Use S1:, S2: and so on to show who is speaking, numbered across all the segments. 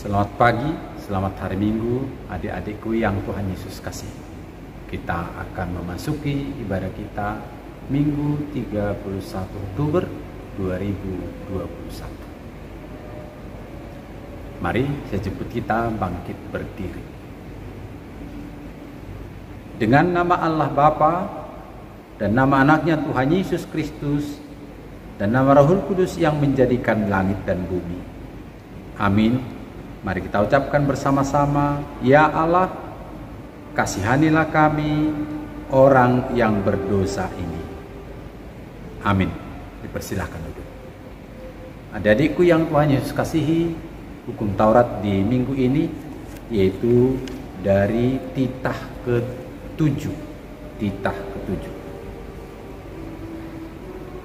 S1: Selamat pagi, selamat hari Minggu, adik-adikku yang Tuhan Yesus kasih. Kita akan memasuki ibadah kita Minggu 31 Oktober 2021. Mari saya jemput kita bangkit berdiri. Dengan nama Allah Bapa dan nama anaknya Tuhan Yesus Kristus dan nama Roh Kudus yang menjadikan langit dan bumi. Amin. Mari kita ucapkan bersama-sama, ya Allah, kasihanilah kami orang yang berdosa ini. Amin. Dipersilahkan duduk. Adik-adikku yang Tuhan Yesus kasihi, hukum Taurat di minggu ini yaitu dari titah ke-7. Titah ke-7.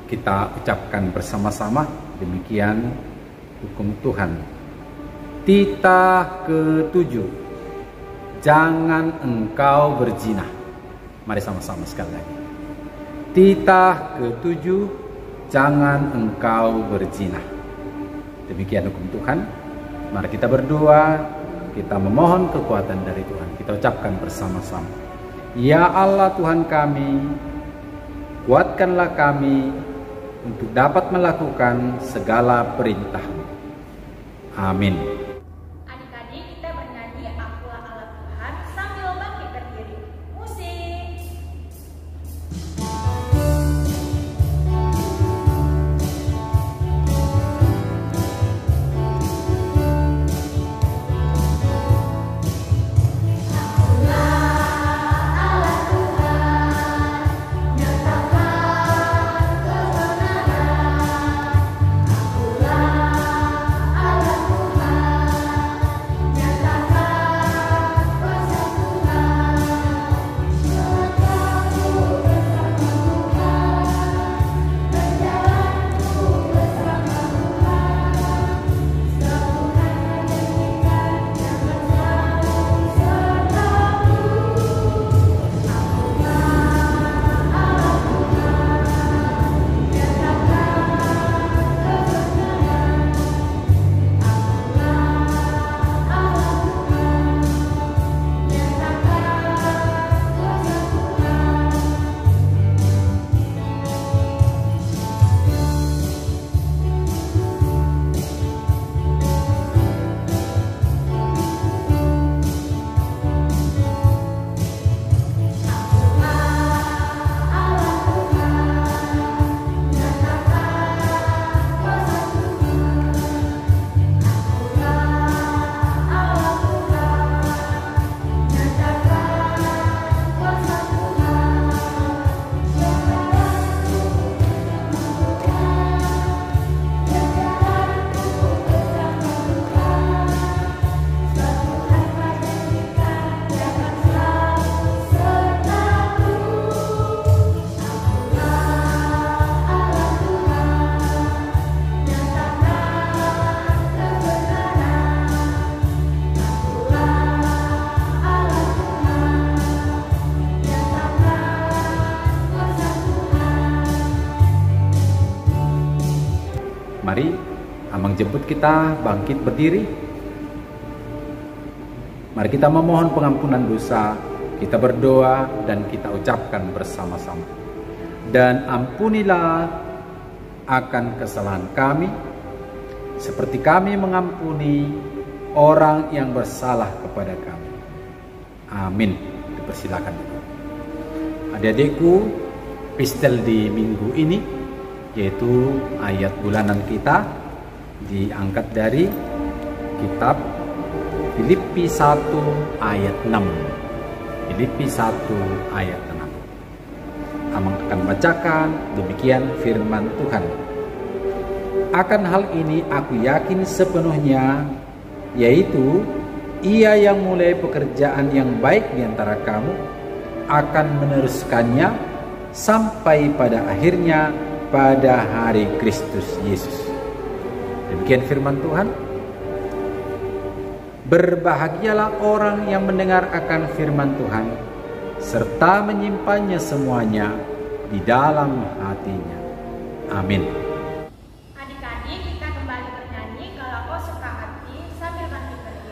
S1: Kita ucapkan bersama-sama demikian hukum Tuhan. Titah ke-7. Jangan engkau berzina. Mari sama-sama sekali lagi. Titah ke-7. Jangan engkau berzina. Demikian hukum Tuhan. Mari kita berdoa, kita memohon kekuatan dari Tuhan. Kita ucapkan bersama-sama. Ya Allah Tuhan kami, kuatkanlah kami untuk dapat melakukan segala perintah-Mu. Amin.
S2: Adik-adik, kita bernyanyi Akulah Allah Tuhan sambil bangkit berdiri. Musik.
S1: Mari Amang jemput kita bangkit berdiri. Mari kita memohon pengampunan dosa, kita berdoa dan kita ucapkan bersama-sama. Dan ampunilah akan kesalahan kami, seperti kami mengampuni orang yang bersalah kepada kami. Amin. Dipersilakan. Adik-adikku, pistel di minggu ini yaitu ayat bulanan kita diangkat dari kitab Filipi 1 ayat 6. Filipi 1 ayat 6. Amang akan bacakan demikian firman Tuhan. Akan hal ini aku yakin sepenuhnya, yaitu Ia yang mulai pekerjaan yang baik di antara kamu akan meneruskannya sampai pada akhirnya pada hari Kristus Yesus. Demikian firman Tuhan. Berbahagialah orang yang mendengar akan firman Tuhan serta menyimpannya semuanya di dalam hatinya. Amin.
S2: Adik-adik, kita kembali bernyanyi Kalau Kau Suka Hati sambil bangkit berdiri.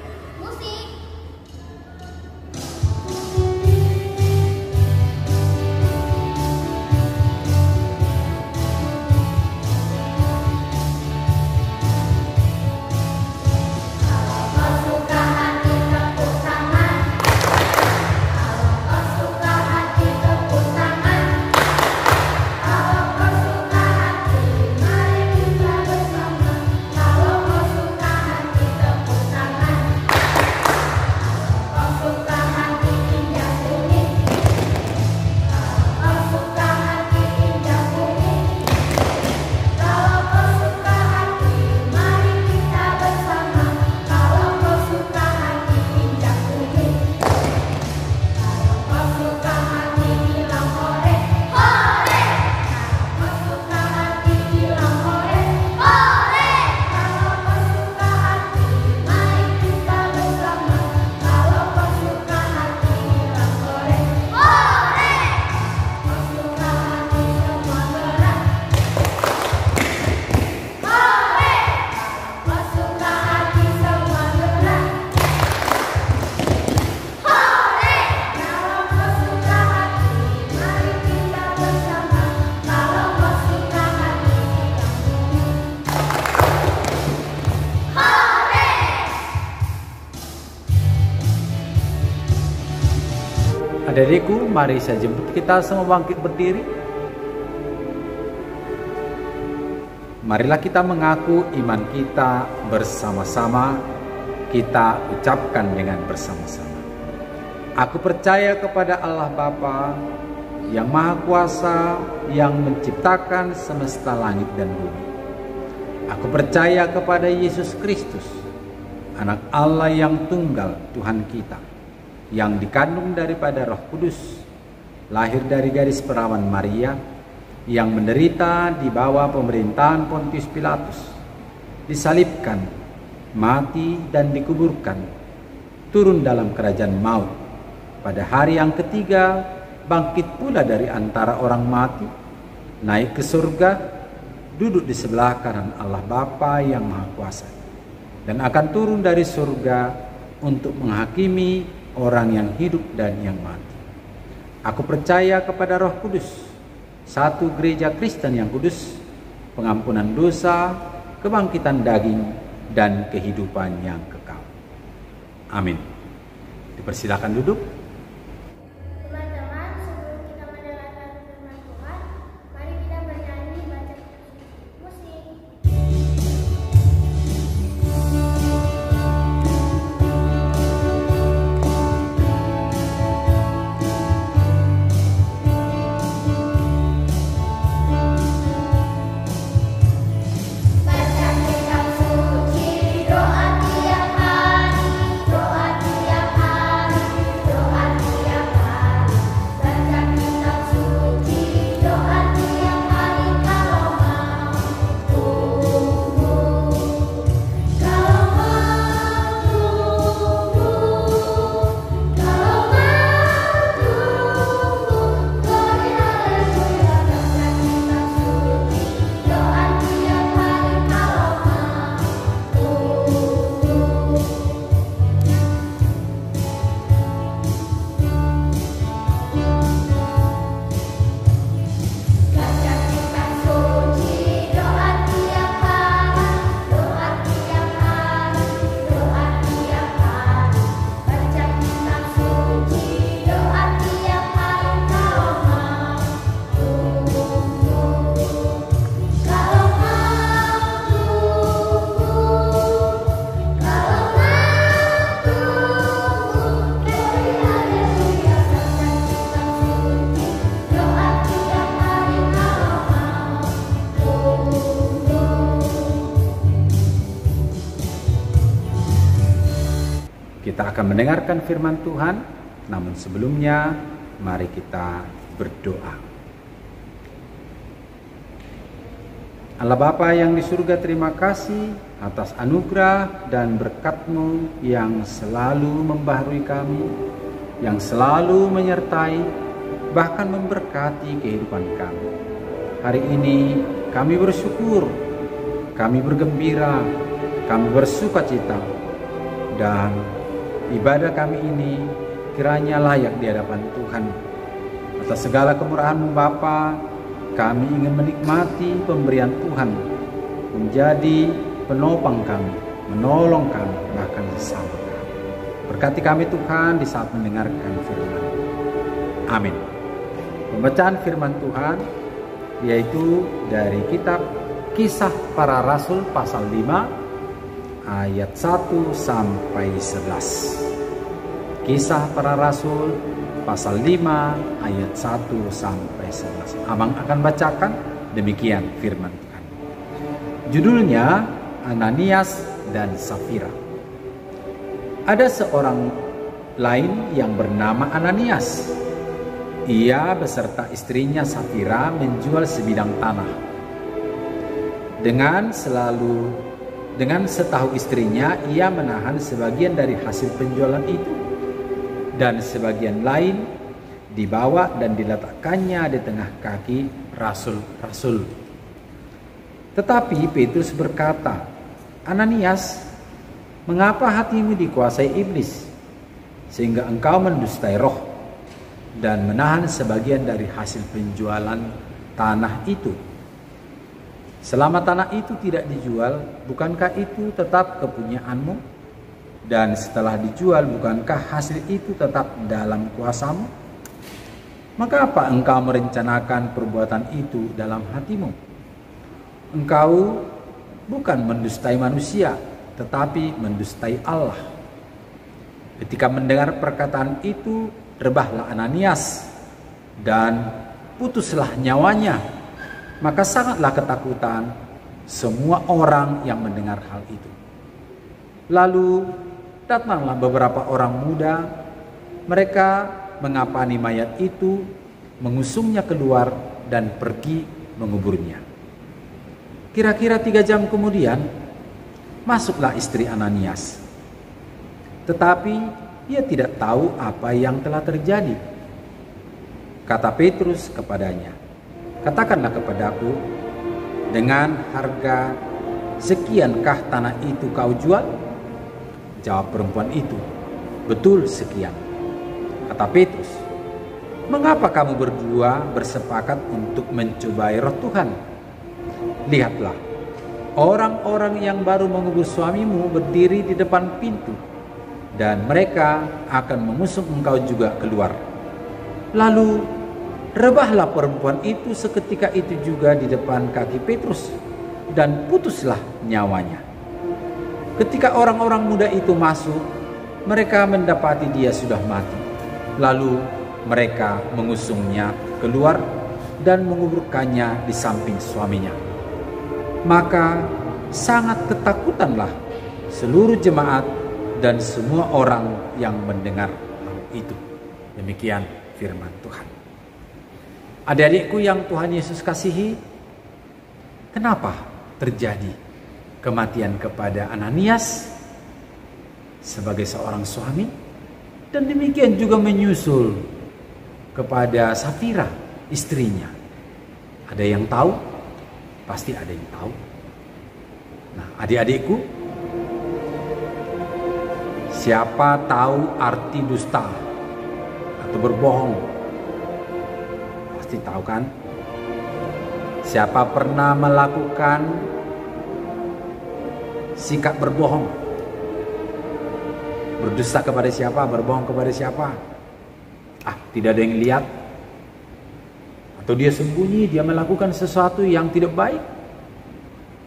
S1: Adik-adikku, mari saya jemput kita semua bangkit berdiri. Marilah kita mengaku iman kita bersama-sama. Kita ucapkan dengan bersama-sama. Aku percaya kepada Allah Bapa yang Maha Kuasa, yang menciptakan semesta langit dan bumi. Aku percaya kepada Yesus Kristus, Anak Allah yang tunggal, Tuhan kita, yang dikandung daripada Roh Kudus, lahir dari garis perawan Maria, yang menderita di bawah pemerintahan Pontius Pilatus, disalibkan, mati dan dikuburkan, turun dalam kerajaan maut, pada hari yang ketiga bangkit pula dari antara orang mati, naik ke surga, duduk di sebelah kanan Allah Bapa yang Maha Kuasa, dan akan turun dari surga untuk menghakimi orang yang hidup dan yang mati. Aku percaya kepada Roh Kudus, satu gereja Kristen yang kudus, pengampunan dosa, kebangkitan daging, dan kehidupan yang kekal. Amin. Dipersilakan duduk.
S3: Teman-teman, sebelum kita mendengarkan firman Tuhan, mari kita bernyanyi baca musik.
S1: Kita akan mendengarkan firman Tuhan, namun sebelumnya mari kita berdoa. Allah Bapa yang di surga, terima kasih atas anugerah dan berkat-Mu yang selalu membaharui kami, yang selalu menyertai, bahkan memberkati kehidupan kami. Hari ini kami bersyukur, kami bergembira, kami bersukacita, dan ibadah kami ini kiranya layak di hadapan Tuhan. Atas segala kemurahan-Mu Bapa, kami ingin menikmati pemberian Tuhan, menjadi penopang kami, menolong kami, bahkan sesama kami. Berkati kami Tuhan di saat mendengarkan firman. Amin. Pembacaan firman Tuhan yaitu dari kitab Kisah Para Rasul pasal 5 ayat 1 sampai 11. Kisah Para Rasul pasal 5 ayat 1 sampai 11. Abang akan bacakan, demikian firman Tuhan. Judulnya Ananias dan Safira. Ada seorang lain yang bernama Ananias. Ia beserta istrinya Safira menjual sebidang tanah. Dengan setahu istrinya, ia menahan sebagian dari hasil penjualan itu, dan sebagian lain dibawa dan diletakkannya di tengah kaki rasul-rasul. Tetapi Petrus berkata, "Ananias, mengapa hatimu dikuasai iblis, sehingga engkau mendustai roh dan menahan sebagian dari hasil penjualan tanah itu? Selama tanah itu tidak dijual, bukankah itu tetap kepunyaanmu? Dan setelah dijual, bukankah hasil itu tetap dalam kuasamu?" Maka apa engkau merencanakan perbuatan itu dalam hatimu? Engkau bukan mendustai manusia, tetapi mendustai Allah. Ketika mendengar perkataan itu, rebahlah Ananias dan putuslah nyawanya. Maka sangatlah ketakutan semua orang yang mendengar hal itu. Lalu datanglah beberapa orang muda, mereka mengapani mayat itu, mengusungnya keluar dan pergi menguburnya. Kira-kira 3 jam kemudian, masuklah istri Ananias. Tetapi ia tidak tahu apa yang telah terjadi. Kata Petrus kepadanya, "Katakanlah kepadaku, dengan harga sekiankah tanah itu kau jual?" Jawab perempuan itu, "Betul sekian." Kata Petrus, "Mengapa kamu berdua bersepakat untuk mencobai roh Tuhan? Lihatlah, orang-orang yang baru mengubur suamimu berdiri di depan pintu, dan mereka akan mengusung engkau juga keluar." Lalu rebahlah perempuan itu seketika itu juga di depan kaki Petrus, dan putuslah nyawanya. Ketika orang-orang muda itu masuk, mereka mendapati dia sudah mati. Lalu mereka mengusungnya keluar dan menguburkannya di samping suaminya. Maka sangat ketakutanlah seluruh jemaat dan semua orang yang mendengar hal itu. Demikian firman Tuhan. Adik-adikku yang Tuhan Yesus kasihi, kenapa terjadi kematian kepada Ananias sebagai seorang suami, dan demikian juga menyusul kepada Safira, istrinya? Ada yang tahu? Pasti ada yang tahu. Nah, adik-adikku, siapa tahu arti dusta atau berbohong? Pasti tahu kan? Siapa pernah melakukan sikap berbohong? Berdusta kepada siapa? Berbohong kepada siapa? Tidak ada yang lihat. Atau dia sembunyi, dia melakukan sesuatu yang tidak baik.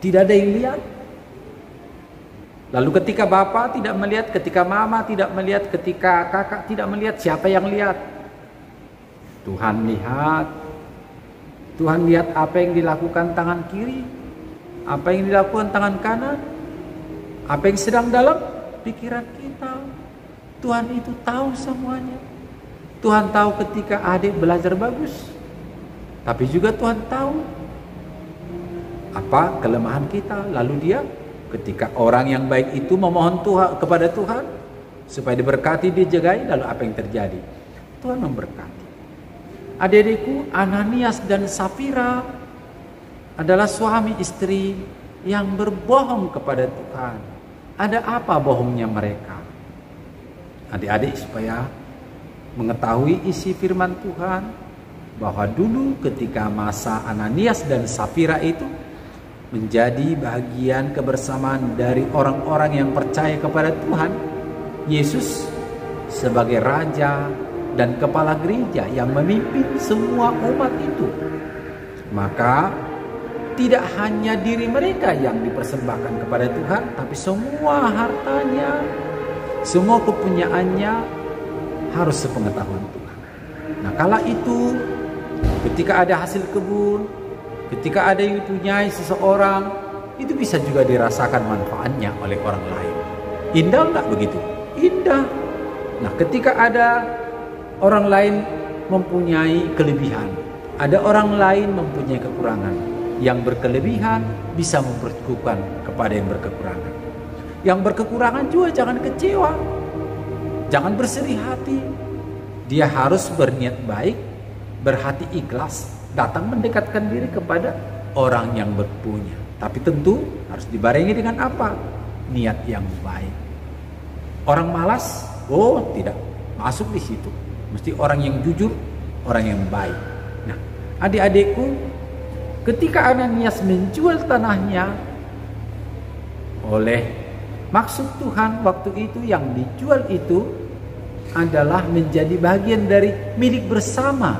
S1: Tidak ada yang lihat. Lalu ketika bapak tidak melihat, ketika mama tidak melihat, ketika kakak tidak melihat, siapa yang lihat? Tuhan lihat. Tuhan lihat apa yang dilakukan tangan kiri, apa yang dilakukan tangan kanan, apa yang sedang dalam pikiran kita. Tuhan itu tahu semuanya. Tuhan tahu ketika adik belajar bagus, tapi juga Tuhan tahu apa kelemahan kita. Lalu dia, ketika orang yang baik itu memohon Tuhan kepada Tuhan supaya diberkati, dijagai, lalu apa yang terjadi? Tuhan memberkati. Adik-adikku, Ananias dan Safira adalah suami istri yang berbohong kepada Tuhan. Ada apa bohongnya mereka? Adik-adik, supaya mengetahui isi firman Tuhan, bahwa dulu ketika masa Ananias dan Safira itu menjadi bagian kebersamaan dari orang-orang yang percaya kepada Tuhan Yesus sebagai Raja dan Kepala Gereja yang memimpin semua umat itu. Maka tidak hanya diri mereka yang dipersembahkan kepada Tuhan, tapi semua hartanya, semua kepunyaannya harus sepengetahuan Tuhan. Nah, kala itu ketika ada hasil kebun, ketika ada yang dipunyai seseorang, itu bisa juga dirasakan manfaatnya oleh orang lain. Indah enggak begitu? Indah. Nah, ketika ada orang lain mempunyai kelebihan, ada orang lain mempunyai kekurangan, yang berkelebihan bisa memperlakukan kepada yang berkekurangan. Yang berkekurangan juga jangan kecewa, jangan bersedih hati. Dia harus berniat baik, berhati ikhlas, datang mendekatkan diri kepada orang yang berpunya. Tapi tentu harus dibarengi dengan apa? Niat yang baik. Orang malas, tidak masuk di situ. Mesti orang yang jujur, orang yang baik. Nah, adik-adikku, ketika Ananias menjual tanahnya, oleh maksud Tuhan waktu itu yang dijual itu adalah menjadi bagian dari milik bersama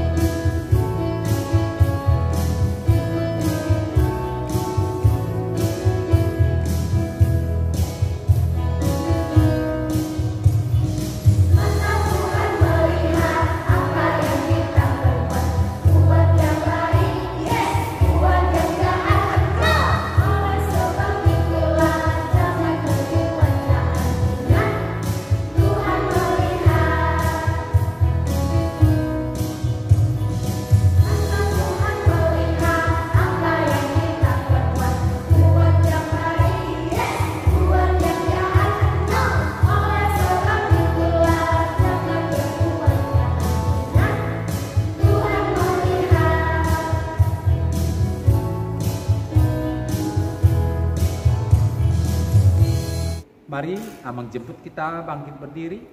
S1: mari Amang jemput kita bangkit berdiri.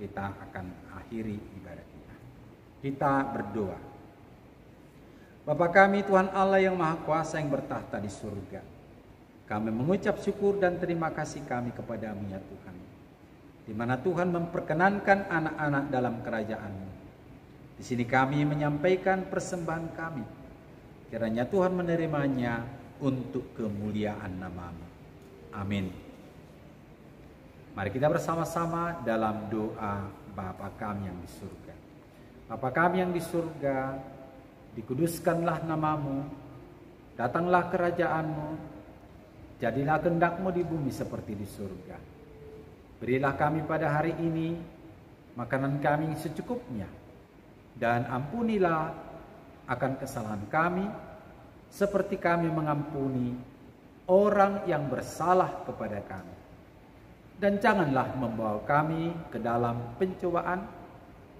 S1: Kita akan akhiri ibadah kita. Kita berdoa. Bapa kami Tuhan Allah yang Maha Kuasa yang bertahta di surga, kami mengucap syukur dan terima kasih kami kepadamu ya Tuhan, di mana Tuhan memperkenankan anak-anak dalam kerajaan-Mu. Di sini kami menyampaikan persembahan kami. Kiranya Tuhan menerimanya untuk kemuliaan nama-Mu. Amin. Mari kita bersama-sama dalam doa Bapa kami yang di surga. Bapa kami yang di surga, dikuduskanlah nama-Mu, datanglah kerajaan-Mu, jadilah kehendak-Mu di bumi seperti di surga. Berilah kami pada hari ini makanan kami secukupnya, dan ampunilah akan kesalahan kami, seperti kami mengampuni orang yang bersalah kepada kami. Dan janganlah membawa kami ke dalam pencobaan,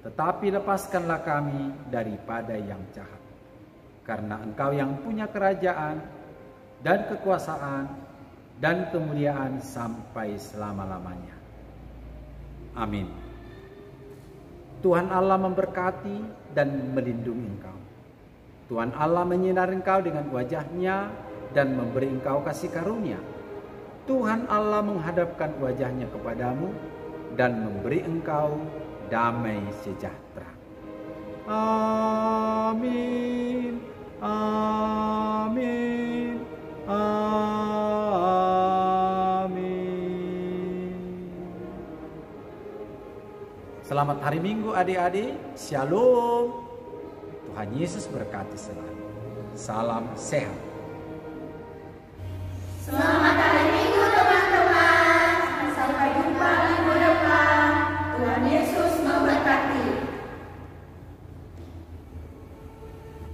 S1: tetapi lepaskanlah kami daripada yang jahat. Karena Engkau yang punya kerajaan dan kekuasaan dan kemuliaan sampai selama-lamanya. Amin. Tuhan Allah memberkati dan melindungi engkau. Tuhan Allah menyinari engkau dengan wajah-Nya dan memberi engkau kasih karunia. Tuhan Allah menghadapkan wajah-Nya kepadamu dan memberi engkau damai sejahtera. Amin. Amin. Amin. Selamat hari Minggu adik-adik. Shalom. Tuhan Yesus berkati selalu. Salam sehat.
S2: Selamat